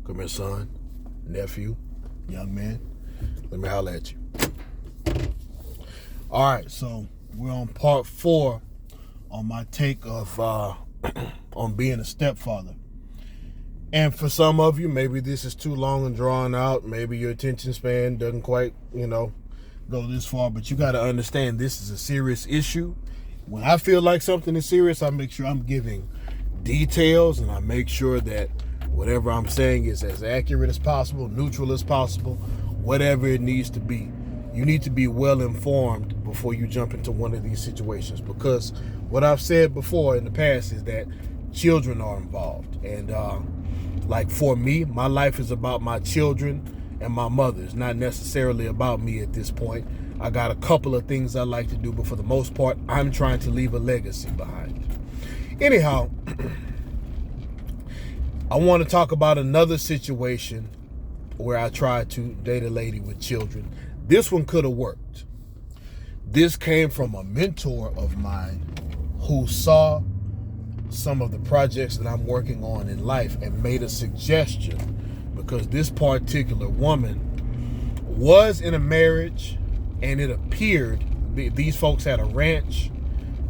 Come here, son, nephew, young man. Let me holler at you. All right, so we're on part 4 on my take of on being a stepfather. And for some of you, maybe this is too long and drawn out. Maybe your attention span doesn't quite, go this far. But you got to understand this is a serious issue. When I feel like something is serious, I make sure I'm giving details, and I make sure that whatever I'm saying is as accurate as possible, neutral as possible, whatever it needs to be. You need to be well informed before you jump into one of these situations, because what I've said before in the past is that children are involved. And like for me, my life is about my children and my mother. It's not necessarily about me at this point. I got a couple of things I like to do, but for the most part, I'm trying to leave a legacy behind. Anyhow, I want to talk about another situation where I tried to date a lady with children. This one could have worked. This came from a mentor of mine who saw some of the projects that I'm working on in life and made a suggestion, because this particular woman was in a marriage, and it appeared these folks had a ranch,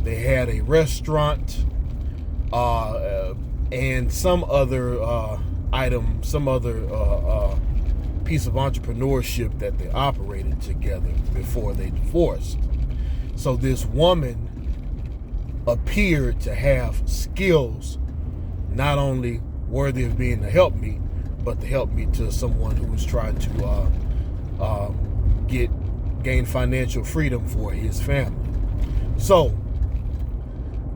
they had a restaurant, and some other item, some other piece of entrepreneurship that they operated together before they divorced. So this woman appeared to have skills not only worthy of being to help me, but to help me to someone who was trying to gain financial freedom for his family. So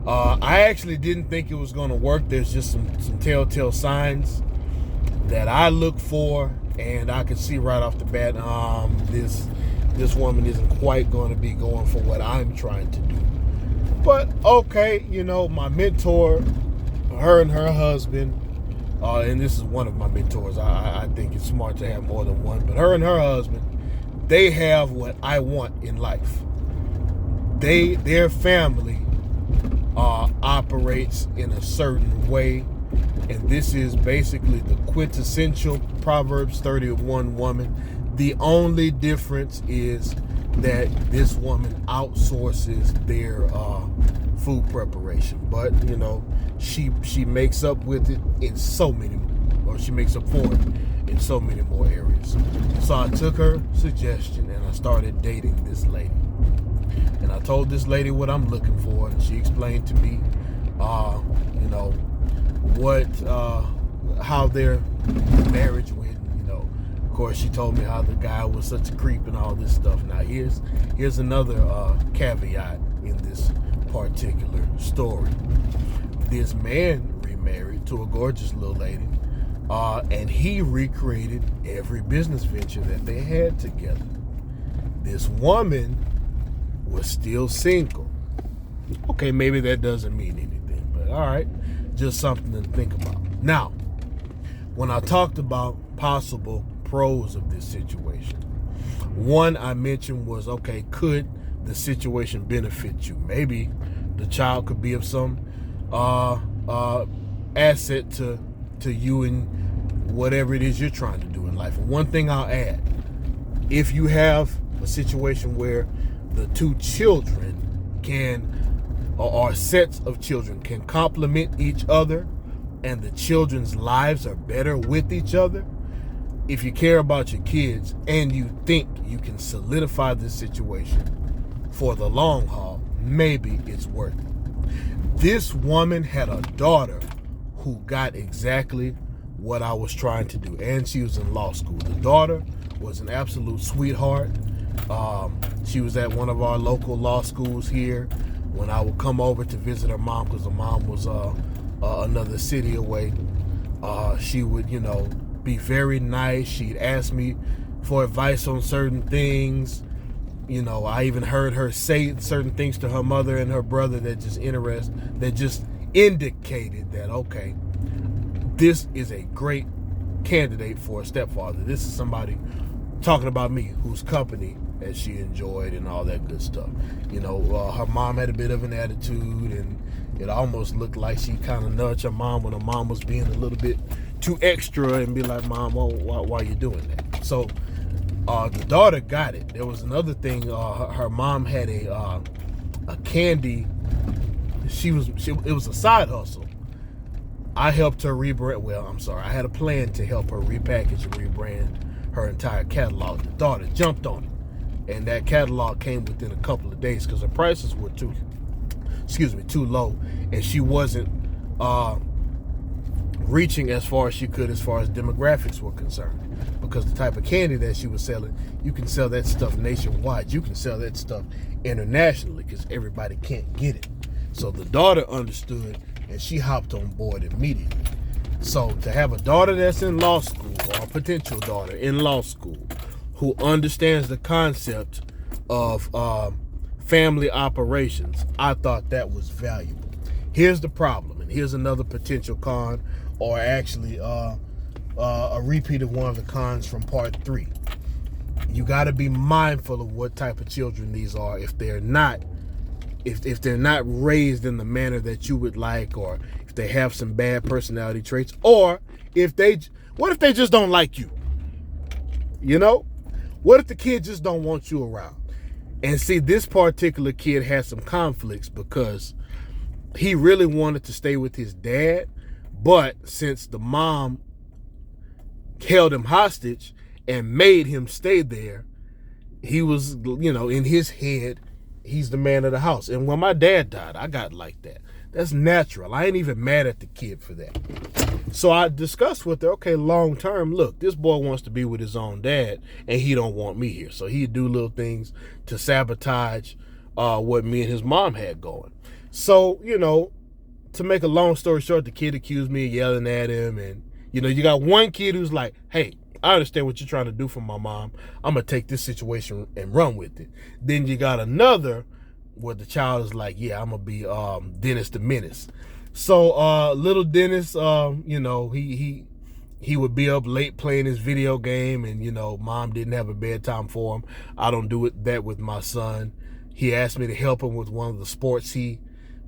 I actually didn't think it was going to work. There's just some telltale signs that I look for, and I could see right off the bat, this woman isn't quite going to be going for what I'm trying to do. But okay, my mentor, her and her husband, and this is one of my mentors. I think it's smart to have more than one, but her and her husband, they have what I want in life. Their family operates in a certain way, and this is basically the quintessential Proverbs 31 woman. The only difference is that this woman outsources their food preparation, but she makes up with it in so many, or she makes up for it in so many more areas. So I took her suggestion and I started dating this lady. And I told this lady what I'm looking for, and she explained to me, how their marriage went. Of course, she told me how the guy was such a creep and all this stuff. Now, here's another caveat in this particular story. This man remarried to a gorgeous little lady, and he recreated every business venture that they had together. This woman was still single. Okay, maybe that doesn't mean anything, but all right, just something to think about. Now, when I talked about possible pros of this situation, one I mentioned was, okay, could the situation benefit you? Maybe the child could be of some asset to you and whatever it is you're trying to do in life. And one thing I'll add, if you have a situation where the two children or sets of children can complement each other, and the children's lives are better with each other, if you care about your kids and you think you can solidify this situation for the long haul, maybe it's worth it. This woman had a daughter who got exactly what I was trying to do, and she was in law school. The daughter was an absolute sweetheart. She was at one of our local law schools here. When I would come over to visit her mom, because her mom was another city away, she would, be very nice. She'd ask me for advice on certain things. I even heard her say certain things to her mother and her brother that just indicated that, okay, this is a great candidate for a stepfather. This is somebody talking about me whose company that she enjoyed and all that good stuff. Her mom had a bit of an attitude, and it almost looked like she kind of nudged her mom when her mom was being a little bit too you extra and be like, Mom, why are you doing that? So the daughter got it. There was another thing. Her mom had a candy. It was a side hustle. I helped her rebrand. Well, I'm sorry. I had a plan to help her repackage and rebrand her entire catalog. The daughter jumped on it, and that catalog came within a couple of days because the prices were too low, and she wasn't reaching as far as she could as far as demographics were concerned. Because the type of candy that she was selling, you can sell that stuff nationwide. You can sell that stuff internationally because everybody can't get it. So the daughter understood, and she hopped on board immediately. So to have a daughter that's in law school, or a potential daughter in law school, who understands the concept of family operations, I thought that was valuable. Here's the problem, and here's another potential con, or actually a repeat of one of the cons from part 3. You got to be mindful of what type of children these are. If they're not raised in the manner that you would like, or if they have some bad personality traits, or what if they just don't like you? What if the kid just don't want you around? And see, this particular kid had some conflicts because he really wanted to stay with his dad, but since the mom held him hostage and made him stay there, he was, in his head, he's the man of the house. And when my dad died, I got like that. That's natural. I ain't even mad at the kid for that. So I discussed with her, okay, long term, look, this boy wants to be with his own dad, and he don't want me here. So he'd do little things to sabotage what me and his mom had going. So, to make a long story short, the kid accused me of yelling at him. And, you got one kid who's like, hey, I understand what you're trying to do for my mom. I'm going to take this situation and run with it. Then you got another where the child is like, yeah, I'm going to be Dennis the Menace. So little Dennis, he would be up late playing his video game, and, mom didn't have a bedtime for him. I don't do that with my son. He asked me to help him with one of the sports he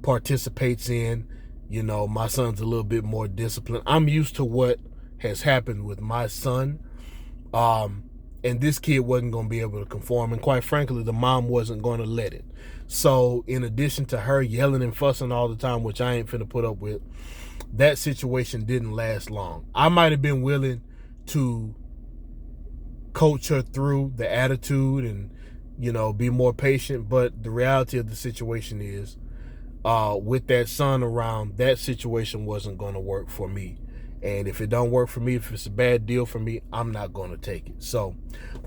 participates in. My son's a little bit more disciplined. I'm used to what has happened with my son. And this kid wasn't going to be able to conform. And quite frankly, the mom wasn't going to let it. So in addition to her yelling and fussing all the time, which I ain't finna put up with, that situation didn't last long. I might have been willing to coach her through the attitude and, be more patient. But the reality of the situation is, with that son around, that situation wasn't going to work for me. And if it don't work for me, if it's a bad deal for me, I'm not going to take it. So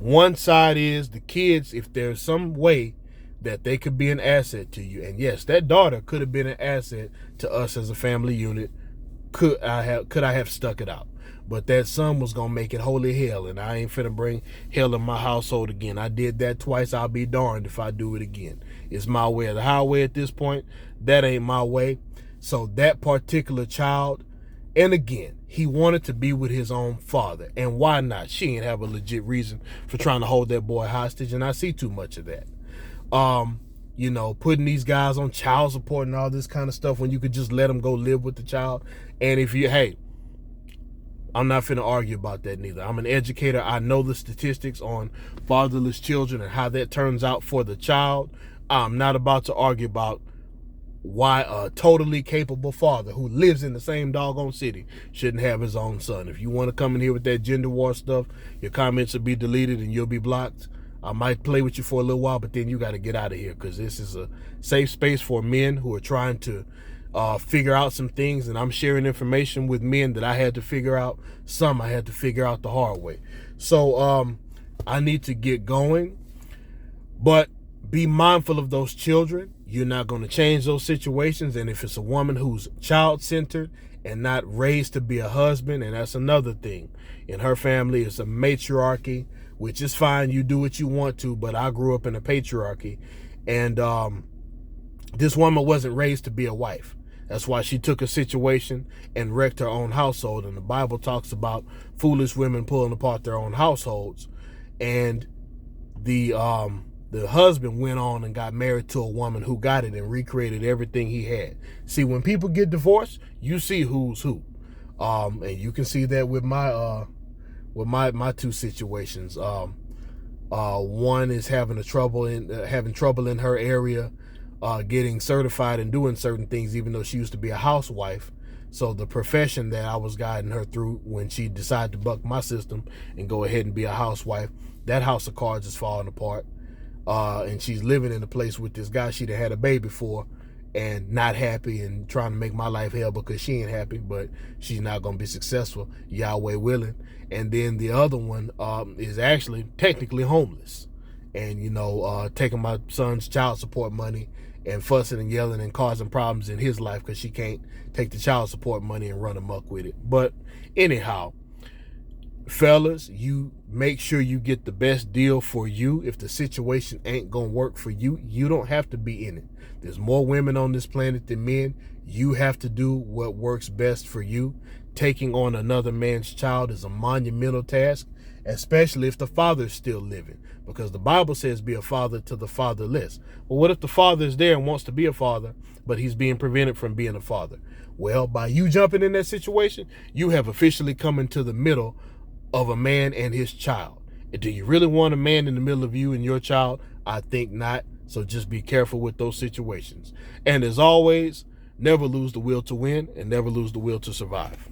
one side is the kids, if there's some way that they could be an asset to you. And yes, that daughter could have been an asset to us as a family unit. Could I have stuck it out? But that son was going to make it holy hell, and I ain't finna bring hell in my household again. I did that twice. I'll be darned if I do it again. It's my way or the highway at this point. That ain't my way. So that particular child, and again, he wanted to be with his own father. And why not? She ain't have a legit reason for trying to hold that boy hostage, and I see too much of that. Putting these guys on child support and all this kind of stuff when you could just let them go live with the child. And I'm not finna argue about that neither. I'm an educator. I know the statistics on fatherless children and how that turns out for the child. I'm not about to argue about why a totally capable father who lives in the same doggone city shouldn't have his own son. If you want to come in here with that gender war stuff, your comments will be deleted and you'll be blocked. I might play with you for a little while, but then you got to get out of here, because this is a safe space for men who are trying to figure out some things, and I'm sharing information with men that I had to figure out. Some I had to figure out the hard way. So I need to get going, but be mindful of those children. You're not going to change those situations. And if it's a woman who's child-centered and not raised to be a husband, and that's another thing. In her family, it's a matriarchy, which is fine. You do what you want to, but I grew up in a patriarchy. And this woman wasn't raised to be a wife. That's why she took a situation and wrecked her own household. And the Bible talks about foolish women pulling apart their own households. And the husband went on and got married to a woman who got it and recreated everything he had. See, when people get divorced, you see who's who. And you can see that with my two situations. One is having trouble in her area, getting certified and doing certain things, even though she used to be a housewife. So the profession that I was guiding her through, when she decided to buck my system and go ahead and be a housewife, that house of cards is falling apart. And she's living in a place with this guy she'd had a baby for, and not happy, and trying to make my life hell because she ain't happy, but she's not going to be successful, Yahweh willing. And then the other one is actually technically homeless, and taking my son's child support money and fussing and yelling and causing problems in his life because she can't take the child support money and run amok with it. But anyhow, fellas, you make sure you get the best deal for you. If the situation ain't gonna work for you, you don't have to be in it. There's more women on this planet than men. You have to do what works best for you. Taking on another man's child is a monumental task, especially if the father is still living, because the Bible says be a father to the fatherless. Well, what if the father is there and wants to be a father, but he's being prevented from being a father? Well, by you jumping in that situation, you have officially come into the middle of a man and his child. And do you really want a man in the middle of you and your child? I think not. So just be careful with those situations. And as always, never lose the will to win and never lose the will to survive.